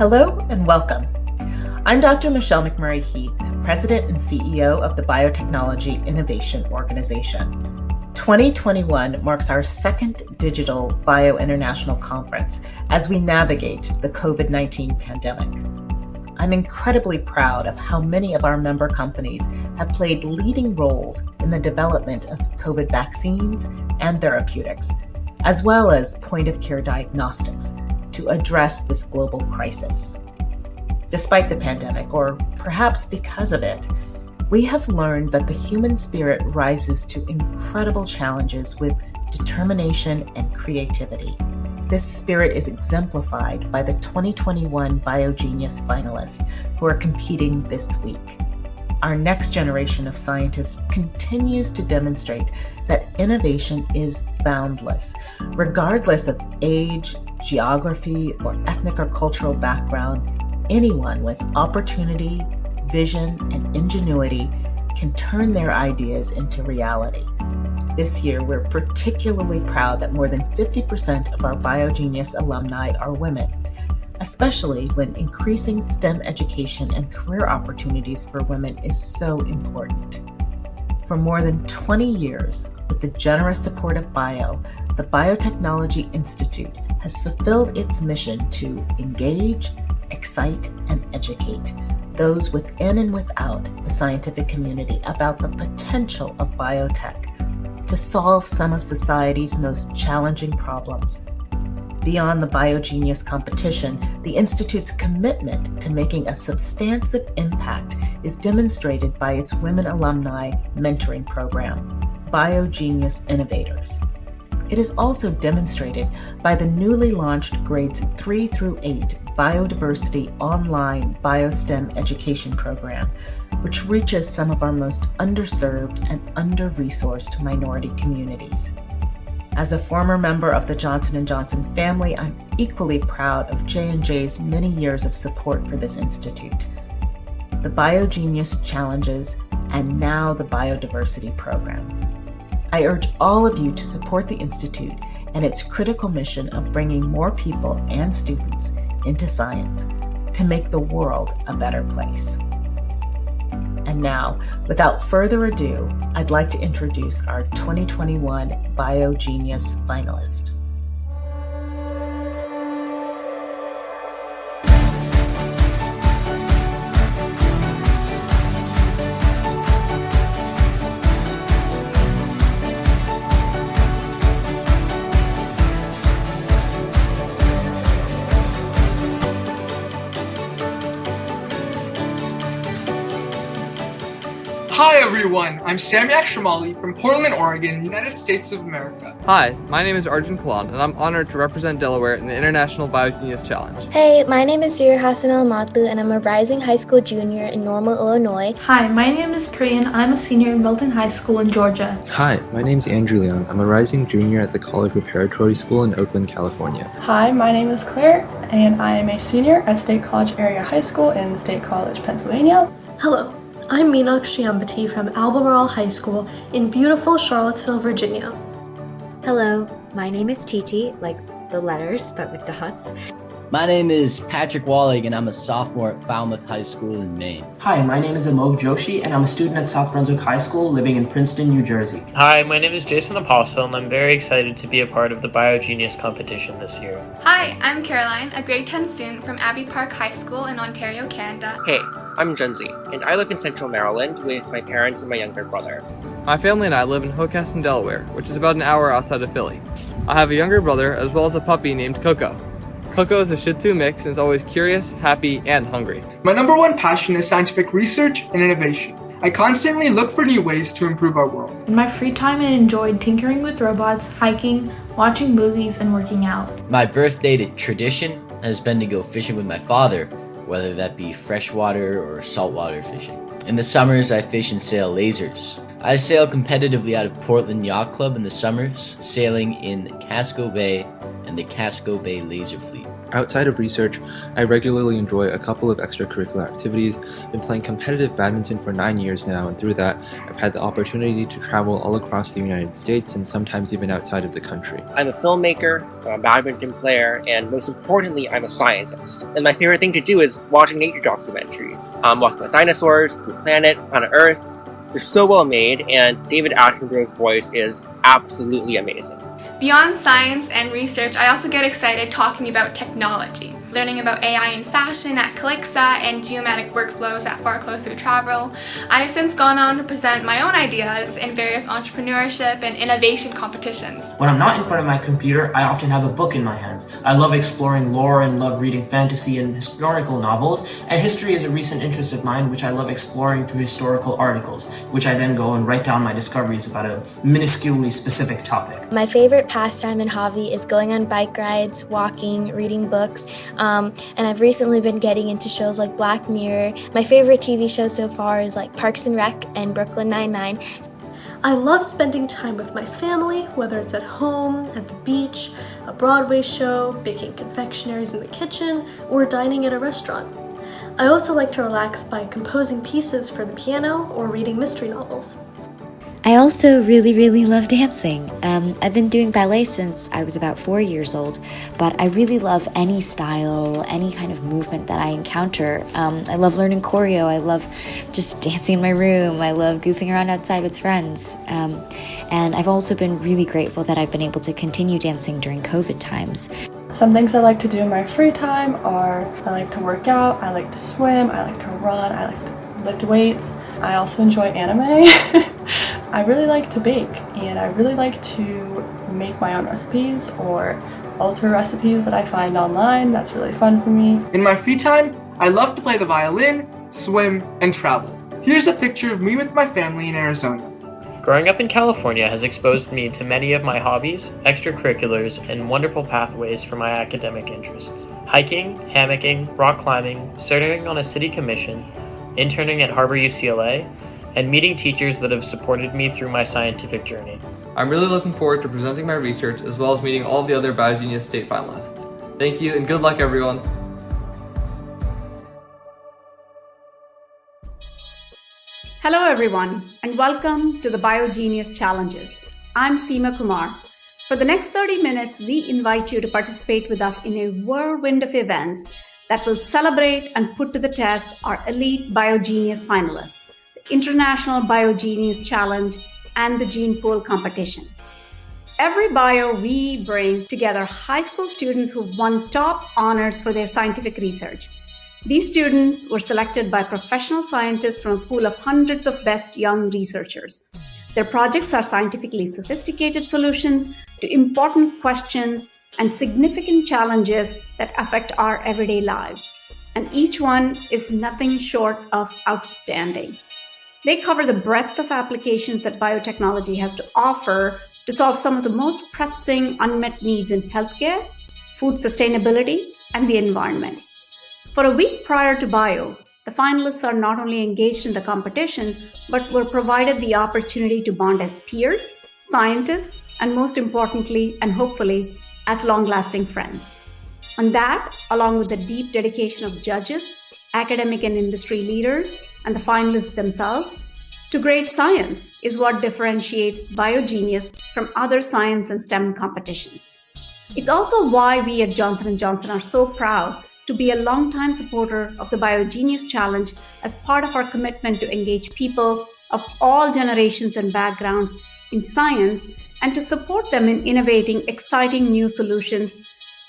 Hello and welcome. I'm Dr. Michelle McMurray-Heath, President and CEO of the Biotechnology Innovation Organization. 2021 marks our second digital Bio International Conference as we navigate the COVID-19 pandemic. I'm incredibly proud of how many of our member companies have played leading roles in the development of COVID vaccines and therapeutics, as well as point-of-care diagnostics to address this global crisis. Despite the pandemic, or perhaps because of it, we have learned that the human spirit rises to incredible challenges with determination and creativity. This spirit is exemplified by the 2021 BioGENius finalists who are competing this week. Our next generation of scientists continues to demonstrate that innovation is boundless, regardless of age, geography, or ethnic or cultural background. Anyone with opportunity, vision, and ingenuity can turn their ideas into reality. This year, we're particularly proud that more than 50% of our BioGENius alumni are women, especially when increasing STEM education and career opportunities for women is so important. For more than 20 years, with the generous support of Bio, the Biotechnology Institute has fulfilled its mission to engage, excite, and educate those within and without the scientific community about the potential of biotech to solve some of society's most challenging problems. Beyond the BioGENius competition, the Institute's commitment to making a substantive impact is demonstrated by its Women Alumni Mentoring Program, BioGENius Innovators. It is also demonstrated by the newly launched grades 3 through 8 Biodiversity Online BioSTEM Education Program, which reaches some of our most underserved and under-resourced minority communities. As a former member of the Johnson & Johnson family, I'm equally proud of J&J's many years of support for this institute, the BioGENius Challenges, and now the Biodiversity Program. I urge all of you to support the Institute and its critical mission of bringing more people and students into science to make the world a better place. And now, without further ado, I'd like to introduce our 2021 BioGENius finalist. Hi everyone, I'm Samyak Shamali from Portland, Oregon, United States of America. Hi, my name is Arjun Kalan, and I'm honored to represent Delaware in the International BioGENius Challenge. Hey, my name is Zir Hassan Al-Matlu, and I'm a rising high school junior in Normal, Illinois. Hi, my name is Priyan. I'm a senior in Milton High School in Georgia. Hi, my name is Andrew Leon. I'm a rising junior at the College Preparatory School in Oakland, California. Hi, my name is Claire, and I am a senior at State College Area High School in State College, Pennsylvania. Hello, I'm Meenakshi Ambati from Albemarle High School in beautiful Charlottesville, Virginia. Hello, my name is Titi, like the letters, but with dots. My name is Patrick Wallig, and I'm a sophomore at Falmouth High School in Maine. Hi, my name is Amog Joshi, and I'm a student at South Brunswick High School living in Princeton, New Jersey. Hi, my name is Jason Apostle, and I'm very excited to be a part of the BioGENius competition this year. Hi, I'm Caroline, a grade 10 student from Abbey Park High School in Ontario, Canada. Hey, I'm Junzi, and I live in Central Maryland with my parents and my younger brother. My family and I live in Hocassin, Delaware, which is about an hour outside of Philly. I have a younger brother as well as a puppy named Coco. Coco is a Shih Tzu mix and is always curious, happy, and hungry. My number one passion is scientific research and innovation. I constantly look for new ways to improve our world. In my free time, I enjoyed tinkering with robots, hiking, watching movies, and working out. My birthday tradition has been to go fishing with my father, whether that be freshwater or saltwater fishing. In the summers, I fish and sail lasers. I sail competitively out of Portland Yacht Club in the summers, sailing in Casco Bay and the Casco Bay Laser Fleet. Outside of research, I regularly enjoy a couple of extracurricular activities. I've been playing competitive badminton for 9 years now, and through that, I've had the opportunity to travel all across the United States and sometimes even outside of the country. I'm a filmmaker, a badminton player, and most importantly, I'm a scientist. And my favorite thing to do is watching nature documentaries. Walking with dinosaurs, the planet Earth. They're so well made, and David Attenborough's voice is absolutely amazing. Beyond science and research, I also get excited talking about technology. Learning about AI in fashion at Calixa and geomatic workflows at Far Closer Travel. I have since gone on to present my own ideas in various entrepreneurship and innovation competitions. When I'm not in front of my computer, I often have a book in my hands. I love exploring lore and love reading fantasy and historical novels, and history is a recent interest of mine which I love exploring through historical articles, which I then go and write down my discoveries about a minusculely specific topic. My favorite pastime and hobby is going on bike rides, walking, reading books, and I've recently been getting into shows like Black Mirror. My favorite TV show so far is like Parks and Rec and Brooklyn Nine-Nine. I love spending time with my family, whether it's at home, at the beach, a Broadway show, baking confectionaries in the kitchen, or dining at a restaurant. I also like to relax by composing pieces for the piano or reading mystery novels. I also really love dancing. I've been doing ballet since I was about 4 years old, but I really love any style, any kind of movement that I encounter. I love learning choreo. I love just dancing in my room. I love goofing around outside with friends. And I've also been really grateful that I've been able to continue dancing during COVID times. Some things I like to do in my free time are I like to work out, I like to swim, I like to run, I like to lift weights. I also enjoy anime. I really like to bake, and I really like to make my own recipes or alter recipes that I find online. That's really fun for me. In my free time, I love to play the violin, swim, and travel. Here's a picture of me with my family in Arizona. Growing up in California has exposed me to many of my hobbies, extracurriculars, and wonderful pathways for my academic interests. Hiking, hammocking, rock climbing, serving on a city commission, interning at Harbor UCLA, and meeting teachers that have supported me through my scientific journey. I'm really looking forward to presenting my research as well as meeting all the other BioGENius state finalists. Thank you and good luck everyone! Hello everyone and welcome to the BioGENius Challenges. I'm Seema Kumar. For the next 30 minutes, we invite you to participate with us in a whirlwind of events that will celebrate and put to the test our elite BioGENius finalists, the International BioGENius Challenge, and the Gene Pool Competition. Every bio, we bring together high school students who've won top honors for their scientific research. These students were selected by professional scientists from a pool of hundreds of best young researchers. Their projects are scientifically sophisticated solutions to important questions and significant challenges that affect our everyday lives. And each one is nothing short of outstanding. They cover the breadth of applications that biotechnology has to offer to solve some of the most pressing unmet needs in healthcare, food sustainability, and the environment. For a week prior to bio, the finalists are not only engaged in the competitions, but were provided the opportunity to bond as peers, scientists, and most importantly, and hopefully, as long-lasting friends. And that, along with the deep dedication of judges, academic and industry leaders, and the finalists themselves, to great science is what differentiates BioGENius from other science and STEM competitions. It's also why we at Johnson & Johnson are so proud to be a longtime supporter of the BioGENius Challenge as part of our commitment to engage people of all generations and backgrounds in science and to support them in innovating exciting new solutions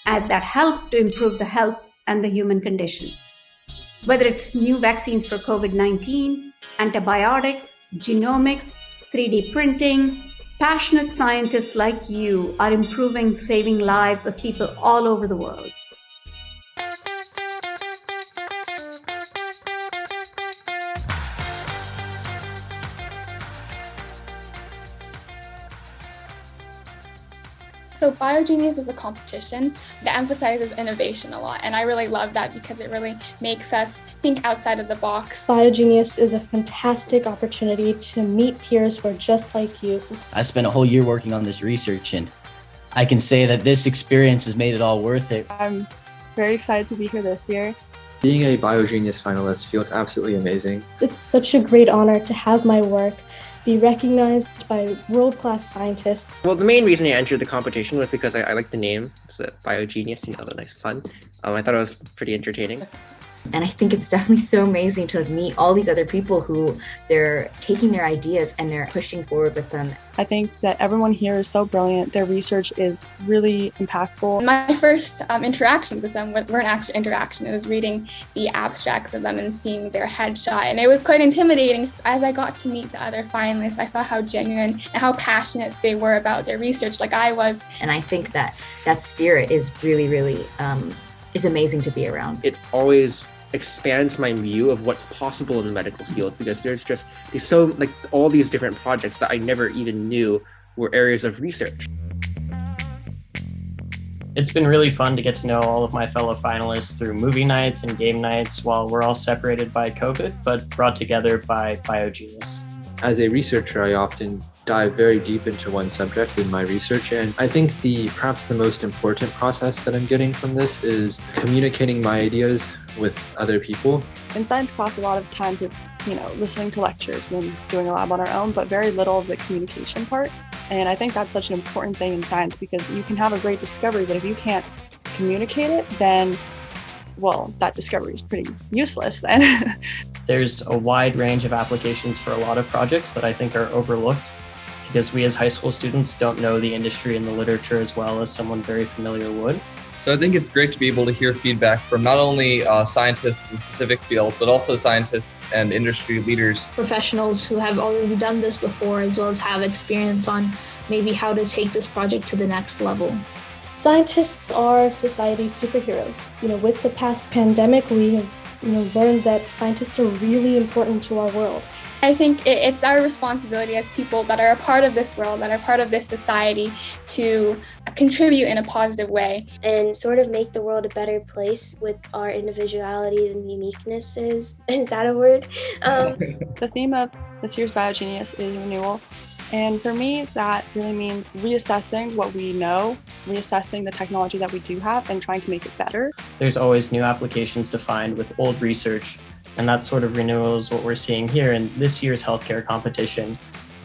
that help to improve the health and the human condition. Whether it's new vaccines for COVID-19, antibiotics, genomics, 3D printing, passionate scientists like you are improving, saving lives of people all over the world. So BioGENius is a competition that emphasizes innovation a lot, and I really love that because it really makes us think outside of the box. BioGENius is a fantastic opportunity to meet peers who are just like you. I spent a whole year working on this research, and I can say that this experience has made it all worth it. I'm very excited to be here this year. Being a BioGENius finalist feels absolutely amazing. It's such a great honor to have my work be recognized by world-class scientists. Well, the main reason I entered the competition was because I like the name. It's a BioGENius, the nice fun. I thought it was pretty entertaining. And I think it's definitely so amazing to meet all these other people who they're taking their ideas and they're pushing forward with them. I think that everyone here is so brilliant. Their research is really impactful. My first interactions with them weren't actually interaction. It was reading the abstracts of them and seeing their headshot. And it was quite intimidating. As I got to meet the other finalists, I saw how genuine and how passionate they were about their research, like I was. And I think that spirit is really, really is amazing to be around. It always expands my view of what's possible in the medical field, because there's so all these different projects that I never even knew were areas of research. It's been really fun to get to know all of my fellow finalists through movie nights and game nights while we're all separated by COVID, but brought together by BioGENius. As a researcher, I often dive very deep into one subject in my research, and I think perhaps the most important process that I'm getting from this is communicating my ideas with other people. In science class, a lot of times it's, listening to lectures and then doing a lab on our own, but very little of the communication part. And I think that's such an important thing in science, because you can have a great discovery, but if you can't communicate it, then, well, that discovery is pretty useless then. There's a wide range of applications for a lot of projects that I think are overlooked, because we as high school students don't know the industry and the literature as well as someone very familiar would. So I think it's great to be able to hear feedback from not only scientists in specific fields, but also scientists and industry leaders. Professionals who have already done this before, as well as have experience on maybe how to take this project to the next level. Scientists are society's superheroes. With the past pandemic, we have learned that scientists are really important to our world. I think it's our responsibility as people that are a part of this world, that are part of this society, to contribute in a positive way. And sort of make the world a better place with our individualities and uniquenesses. Is that a word? The theme of this year's BioGENius is renewal. And for me, that really means reassessing what we know, reassessing the technology that we do have, and trying to make it better. There's always new applications to find with old research, and that sort of renewal is what we're seeing here in this year's healthcare competition.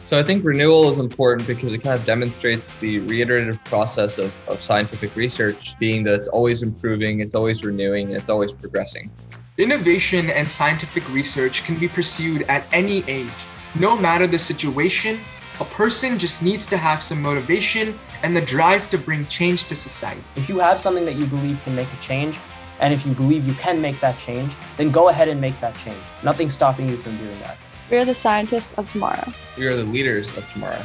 So I think renewal is important because it kind of demonstrates the reiterative process of scientific research, being that it's always improving, it's always renewing, it's always progressing. Innovation and scientific research can be pursued at any age. No matter the situation, a person just needs to have some motivation and the drive to bring change to society. If you have something that you believe can make a change, and if you believe you can make that change, then go ahead and make that change. Nothing's stopping you from doing that. We are the scientists of tomorrow. We are the leaders of tomorrow.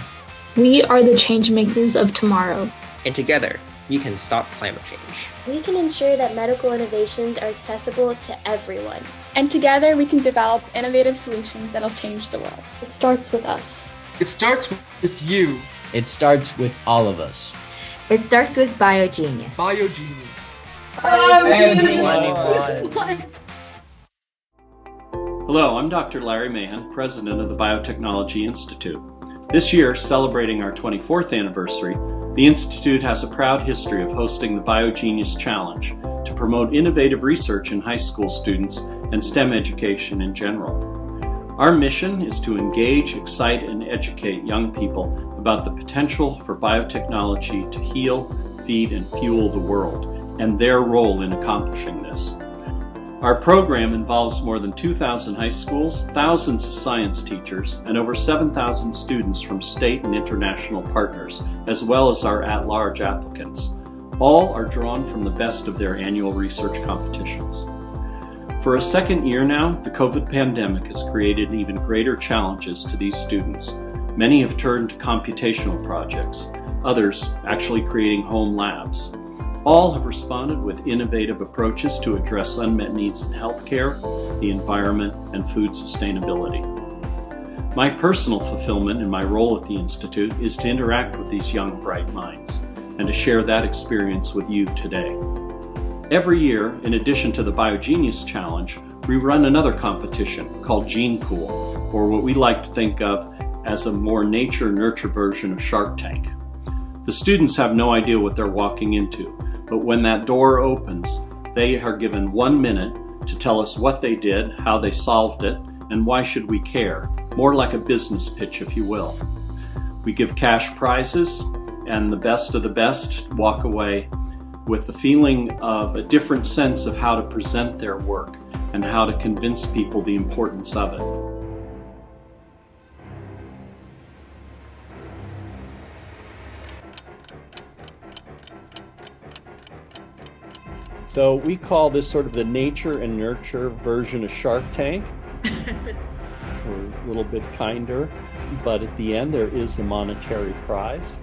We are the change makers of tomorrow. And together, we can stop climate change. We can ensure that medical innovations are accessible to everyone. And together, we can develop innovative solutions that'll change the world. It starts with us. It starts with you. It starts with all of us. It starts with BioGENius. BioGENius. Hello, I'm Dr. Larry Mahan, President of the Biotechnology Institute. This year, celebrating our 24th anniversary, the Institute has a proud history of hosting the BioGENius Challenge to promote innovative research in high school students and STEM education in general. Our mission is to engage, excite, and educate young people about the potential for biotechnology to heal, feed, and fuel the world, and their role in accomplishing this. Our program involves more than 2,000 high schools, thousands of science teachers, and over 7,000 students from state and international partners, as well as our at-large applicants. All are drawn from the best of their annual research competitions. For a second year now, the COVID pandemic has created even greater challenges to these students. Many have turned to computational projects, others actually creating home labs. All have responded with innovative approaches to address unmet needs in healthcare, the environment, and food sustainability. My personal fulfillment in my role at the Institute is to interact with these young, bright minds and to share that experience with you today. Every year, in addition to the BioGENius Challenge, we run another competition called Gene Pool, or what we like to think of as a more nature-nurture version of Shark Tank. The students have no idea what they're walking into, but when that door opens, they are given 1 minute to tell us what they did, how they solved it, and why should we care. More like a business pitch, if you will. We give cash prizes, and the best of the best walk away with the feeling of a different sense of how to present their work and how to convince people the importance of it. So we call this sort of the nature and nurture version of Shark Tank. We're a little bit kinder, but at the end there is a monetary prize.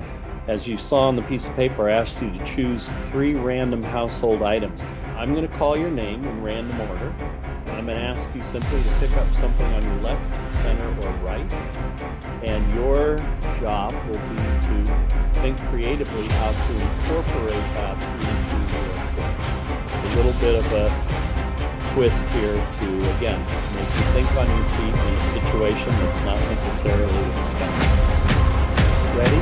As you saw on the piece of paper, I asked you to choose 3 random household items. I'm going to call your name in random order, and I'm going to ask you simply to pick up something on your left, center, or right, and your job will be to think creatively how to incorporate that into your book. It's a little bit of a twist here to, again, make you think on your feet in a situation that's not necessarily expected. Ready?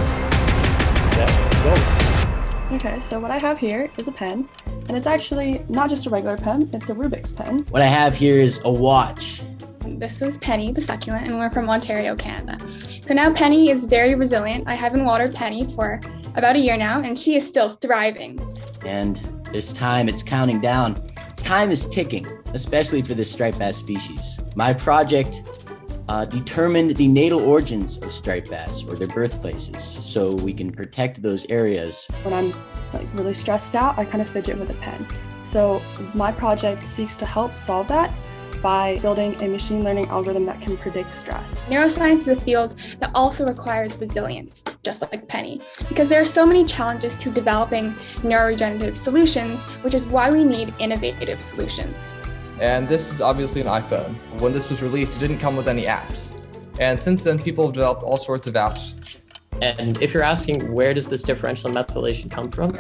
Set, go. Okay, so what I have here is a pen, and it's actually not just a regular pen, it's a Rubik's pen. What I have here is a watch. This is Penny, the succulent, and we're from Ontario, Canada. So now Penny is very resilient. I haven't watered Penny for about a year now, and she is still thriving. And this time it's counting down. Time is ticking, especially for this striped bass species. My project determined the natal origins of striped bass, or their birthplaces, so we can protect those areas. When I'm really stressed out, I kind of fidget with a pen. So my project seeks to help solve that by building a machine learning algorithm that can predict stress. Neuroscience is a field that also requires resilience, just like Penny, because there are so many challenges to developing neuroregenerative solutions, which is why we need innovative solutions. And this is obviously an iPhone. When this was released, it didn't come with any apps. And since then, people have developed all sorts of apps. And if you're asking where does this differential methylation come from,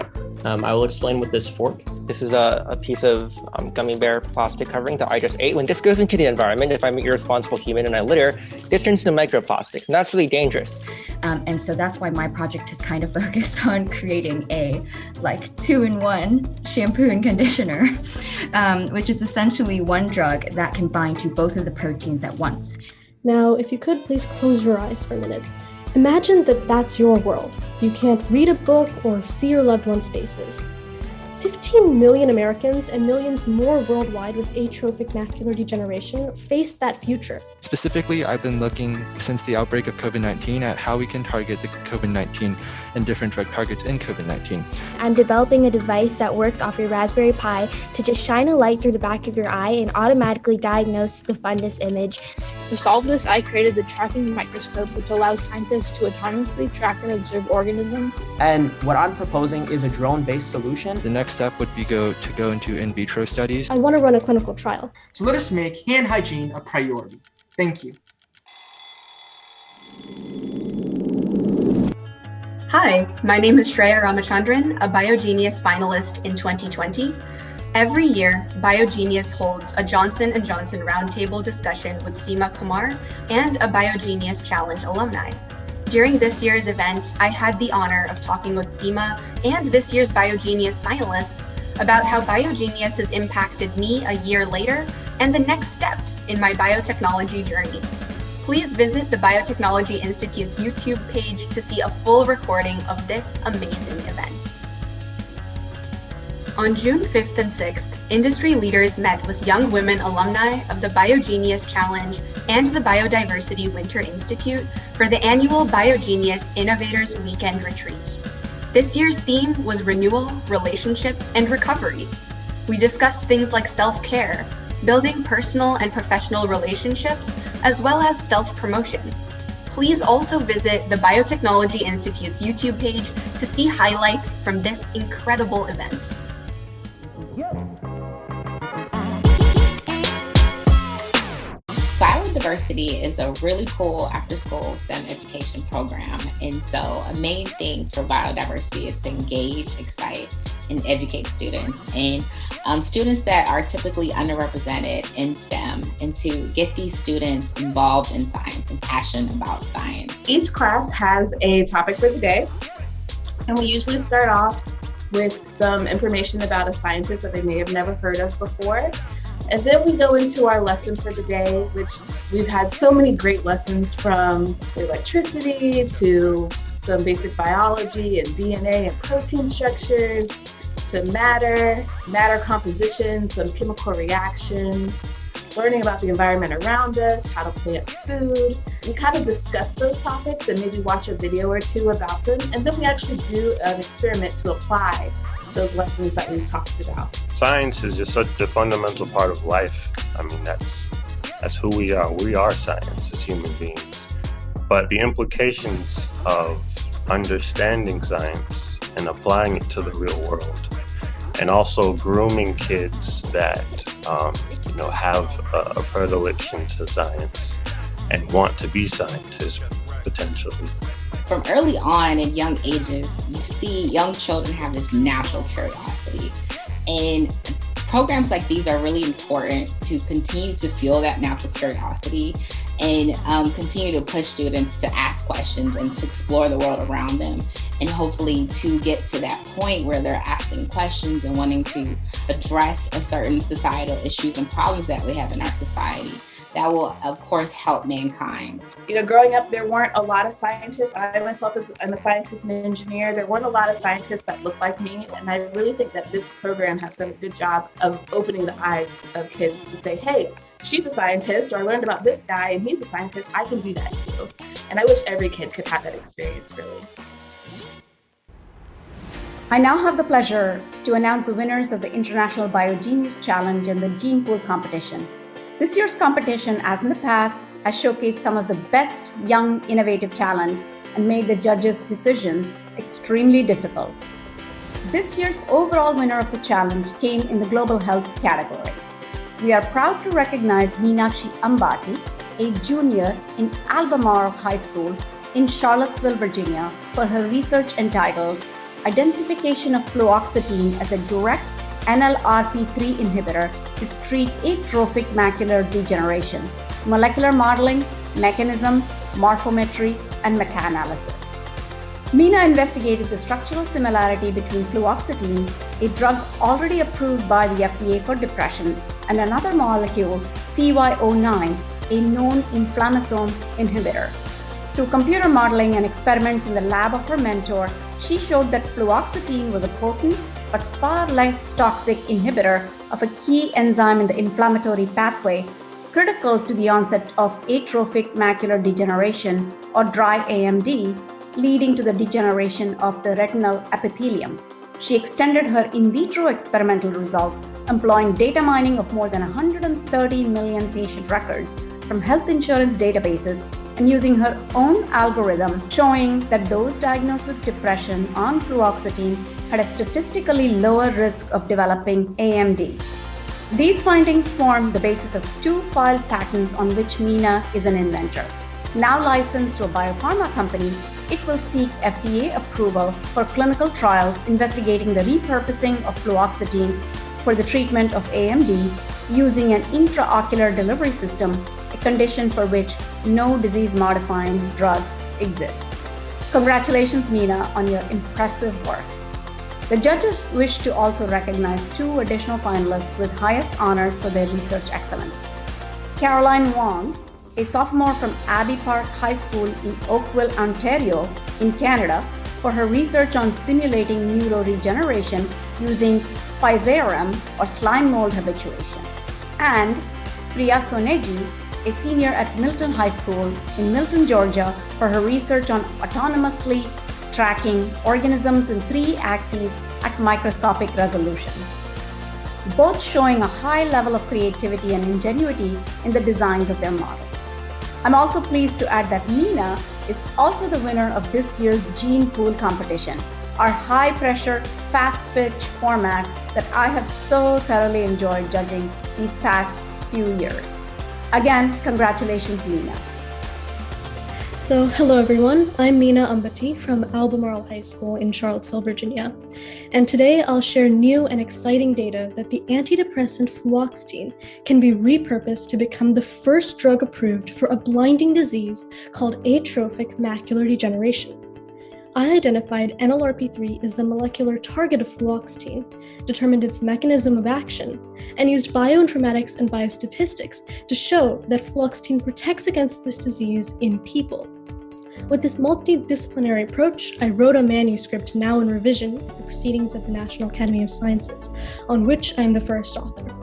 I will explain with this fork. This is a piece of gummy bear plastic covering that I just ate. When this goes into the environment, if I'm an irresponsible human and I litter, this turns into microplastics, and that's really dangerous. And so that's why my project is kind of focused on creating a 2-in-1 shampoo and conditioner, which is essentially one drug that can bind to both of the proteins at once. Now, if you could, please close your eyes for a minute. Imagine that that's your world. You can't read a book or see your loved ones' faces. 15 million Americans and millions more worldwide with atrophic macular degeneration face that future. Specifically, I've been looking since the outbreak of COVID-19 at how we can target the COVID-19 and different drug targets in COVID-19. I'm developing a device that works off your Raspberry Pi to just shine a light through the back of your eye and automatically diagnose the fundus image. To solve this, I created the tracking microscope, which allows scientists to autonomously track and observe organisms. And what I'm proposing is a drone-based solution. The next step would be to go into in vitro studies. I want to run a clinical trial. So let us make hand hygiene a priority. Thank you. Hi, my name is Shreya Ramachandran, a BioGENius finalist in 2020. Every year, BioGENius holds a Johnson & Johnson roundtable discussion with Seema Kumar and a BioGENius Challenge alumni. During this year's event, I had the honor of talking with Seema and this year's BioGENius finalists about how BioGENius has impacted me a year later and the next steps in my biotechnology journey. Please visit the Biotechnology Institute's YouTube page to see a full recording of this amazing event. On June 5th and 6th, industry leaders met with young women alumni of the BioGENius Challenge and the Biodiversity Winter Institute for the annual BioGENius Innovators Weekend Retreat. This year's theme was renewal, relationships, and recovery. We discussed things like self-care, building personal and professional relationships, as well as self-promotion. Please also visit the Biotechnology Institute's YouTube page to see highlights from this incredible event. Biodiversity is a really cool after-school STEM education program, and so a main thing for biodiversity is to engage, excite, and educate students, and students that are typically underrepresented in STEM, and to get these students involved in science and passionate about science. Each class has a topic for the day. And we usually start off with some information about a scientist that they may have never heard of before. And then we go into our lesson for the day, which we've had so many great lessons, from electricity to some basic biology and DNA and protein structures, to matter composition, some chemical reactions, learning about the environment around us, how to plant food. We kind of discuss those topics and maybe watch a video or two about them. And then we actually do an experiment to apply those lessons that we've talked about. Science is just such a fundamental part of life. I mean, that's who we are. We are science as human beings. But the implications of understanding science and applying it to the real world, and also grooming kids that have a predilection to science and want to be scientists potentially. From early on in young ages, you see young children have this natural curiosity. And programs like these are really important to continue to fuel that natural curiosity and continue to push students to ask questions and to explore the world around them, and hopefully to get to that point where they're asking questions and wanting to address a certain societal issues and problems that we have in our society. That will, of course, help mankind. Growing up, there weren't a lot of scientists. I myself am a scientist and engineer. There weren't a lot of scientists that looked like me. And I really think that this program has done a good job of opening the eyes of kids to say, hey, she's a scientist, or I learned about this guy and he's a scientist. I can do that too. And I wish every kid could have that experience, really. I now have the pleasure to announce the winners of the International BioGENius Challenge and the Gene Pool competition. This year's competition, as in the past, has showcased some of the best young, innovative talent and made the judges' decisions extremely difficult. This year's overall winner of the challenge came in the Global Health category. We are proud to recognize Meenakshi Ambati, a junior in Albemarle High School in Charlottesville, Virginia, for her research entitled Identification of Fluoxetine as a Direct NLRP3 Inhibitor to Treat Atrophic Macular Degeneration, Molecular Modeling, Mechanism, Morphometry, and Meta-analysis. Meena investigated the structural similarity between fluoxetine, a drug already approved by the FDA for depression, and another molecule, CY09, a known inflammasome inhibitor. Through computer modeling and experiments in the lab of her mentor, she showed that fluoxetine was a potent but far less toxic inhibitor of a key enzyme in the inflammatory pathway critical to the onset of atrophic macular degeneration, or dry AMD, leading to the degeneration of the retinal epithelium. She extended her in vitro experimental results, employing data mining of more than 130 million patient records from health insurance databases, and using her own algorithm showing that those diagnosed with depression on fluoxetine had a statistically lower risk of developing AMD. These findings form the basis of 2 filed patents on which Meena is an inventor. Now licensed to a biopharma company, it will seek FDA approval for clinical trials investigating the repurposing of fluoxetine for the treatment of AMD using an intraocular delivery system, a condition for which no disease-modifying drug exists. Congratulations, Meena, on your impressive work. The judges wish to also recognize 2 additional finalists with highest honors for their research excellence. Caroline Wong, a sophomore from Abbey Park High School in Oakville, Ontario, in Canada, for her research on simulating neuroregeneration using Physarum, or slime mold habituation. And Priya Soneji, a senior at Milton High School in Milton, Georgia, for her research on autonomously tracking organisms in 3 axes at microscopic resolution, both showing a high level of creativity and ingenuity in the designs of their models. I'm also pleased to add that Meena is also the winner of this year's Gene Pool competition, our high-pressure, fast-pitch format that I have so thoroughly enjoyed judging these past few years. Again, congratulations, Meena. So, hello everyone, I'm Meena Ambati from Albemarle High School in Charlottesville, Virginia. And today I'll share new and exciting data that the antidepressant fluoxetine can be repurposed to become the first drug approved for a blinding disease called atrophic macular degeneration. I identified NLRP3 as the molecular target of fluoxetine, determined its mechanism of action, and used bioinformatics and biostatistics to show that fluoxetine protects against this disease in people. With this multidisciplinary approach, I wrote a manuscript now in revision at the Proceedings of the National Academy of Sciences, on which I am the first author.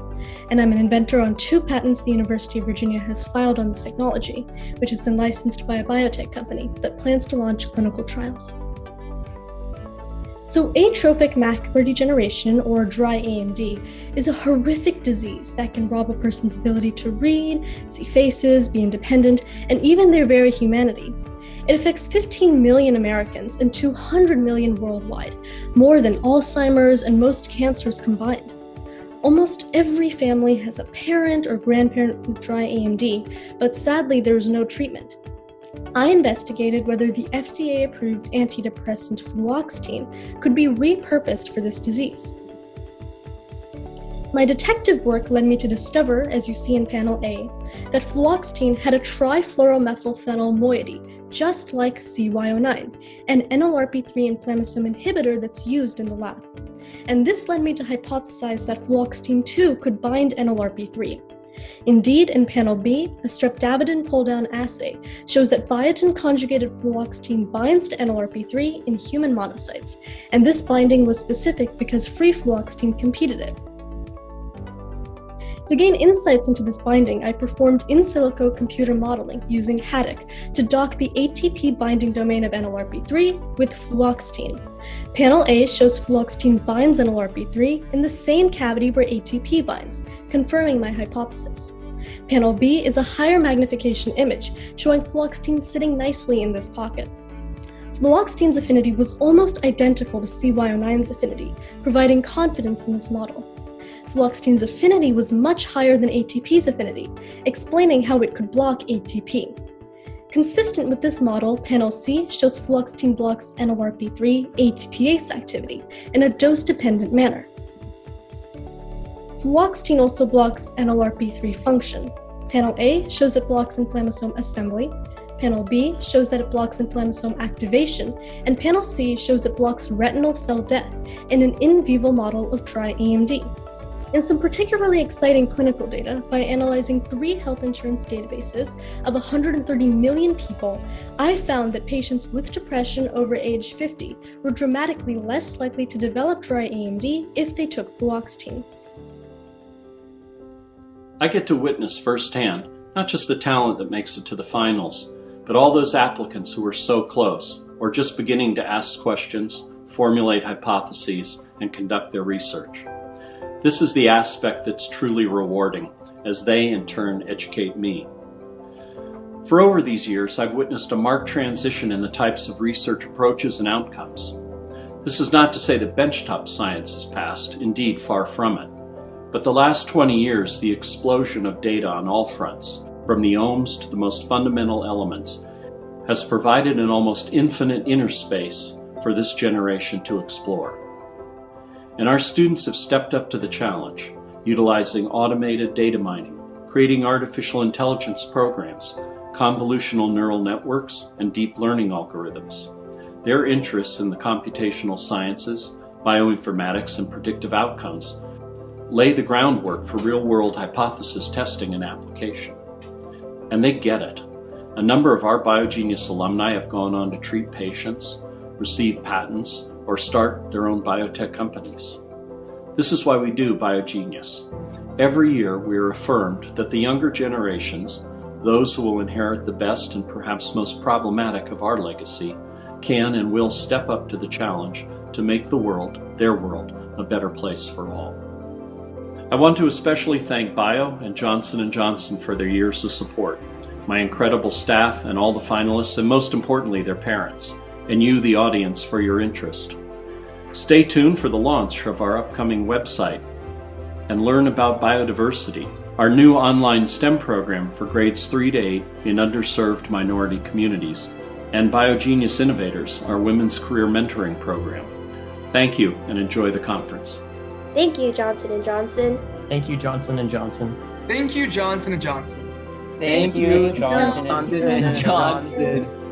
And I'm an inventor on 2 patents the University of Virginia has filed on this technology, which has been licensed by a biotech company that plans to launch clinical trials. So atrophic macular degeneration, or dry AMD, is a horrific disease that can rob a person's ability to read, see faces, be independent, and even their very humanity. It affects 15 million Americans and 200 million worldwide, more than Alzheimer's and most cancers combined. Almost every family has a parent or grandparent with dry AMD, but sadly there is no treatment. I investigated whether the FDA-approved antidepressant fluoxetine could be repurposed for this disease. My detective work led me to discover, as you see in panel A, that fluoxetine had a trifluoromethylphenyl moiety, just like CY09, an NLRP3 inflammasome inhibitor that's used in the lab. And this led me to hypothesize that fluoxetine too could bind NLRP3. Indeed, in panel B, a streptavidin pull-down assay shows that biotin conjugated fluoxetine binds to NLRP3 in human monocytes, and this binding was specific because free fluoxetine competed it. To gain insights into this binding, I performed in silico computer modeling using Haddock to dock the ATP binding domain of NLRP3 with fluoxetine. Panel A shows fluoxetine binds NLRP3 in the same cavity where ATP binds, confirming my hypothesis. Panel B is a higher magnification image, showing fluoxetine sitting nicely in this pocket. Fluoxetine's affinity was almost identical to CY09's affinity, providing confidence in this model. Fluoxetine's affinity was much higher than ATP's affinity, explaining how it could block ATP. Consistent with this model, panel C shows fluoxetine blocks NLRP3 ATPase activity in a dose-dependent manner. Fluoxetine also blocks NLRP3 function. Panel A shows it blocks inflammasome assembly, panel B shows that it blocks inflammasome activation, and panel C shows it blocks retinal cell death in an in vivo model of dry AMD. In some particularly exciting clinical data, by analyzing 3 health insurance databases of 130 million people, I found that patients with depression over age 50 were dramatically less likely to develop dry AMD if they took fluoxetine. I get to witness firsthand not just the talent that makes it to the finals, but all those applicants who are so close, or just beginning to ask questions, formulate hypotheses, and conduct their research. This is the aspect that's truly rewarding, as they in turn educate me. For over these years, I've witnessed a marked transition in the types of research approaches and outcomes. This is not to say that benchtop science has passed, indeed far from it. But the last 20 years, the explosion of data on all fronts, from the ohms to the most fundamental elements, has provided an almost infinite inner space for this generation to explore. And our students have stepped up to the challenge, utilizing automated data mining, creating artificial intelligence programs, convolutional neural networks, and deep learning algorithms. Their interests in the computational sciences, bioinformatics, and predictive outcomes lay the groundwork for real-world hypothesis testing and application. And they get it. A number of our BioGENius alumni have gone on to treat patients, receive patents, or start their own biotech companies. This is why we do BioGENius. Every year we are affirmed that the younger generations, those who will inherit the best and perhaps most problematic of our legacy, can and will step up to the challenge to make the world, their world, a better place for all. I want to especially thank Bio and Johnson & Johnson for their years of support, my incredible staff and all the finalists, and most importantly their parents, and you, the audience, for your interest. Stay tuned for the launch of our upcoming website and learn about biodiversity, our new online STEM program for grades 3 to 8 in underserved minority communities, and BioGENius Innovators, our women's career mentoring program. Thank you and enjoy the conference. Thank you, Johnson & Johnson. Thank you, Johnson & Johnson. Thank you, Johnson & Johnson. Thank you, Johnson & Johnson.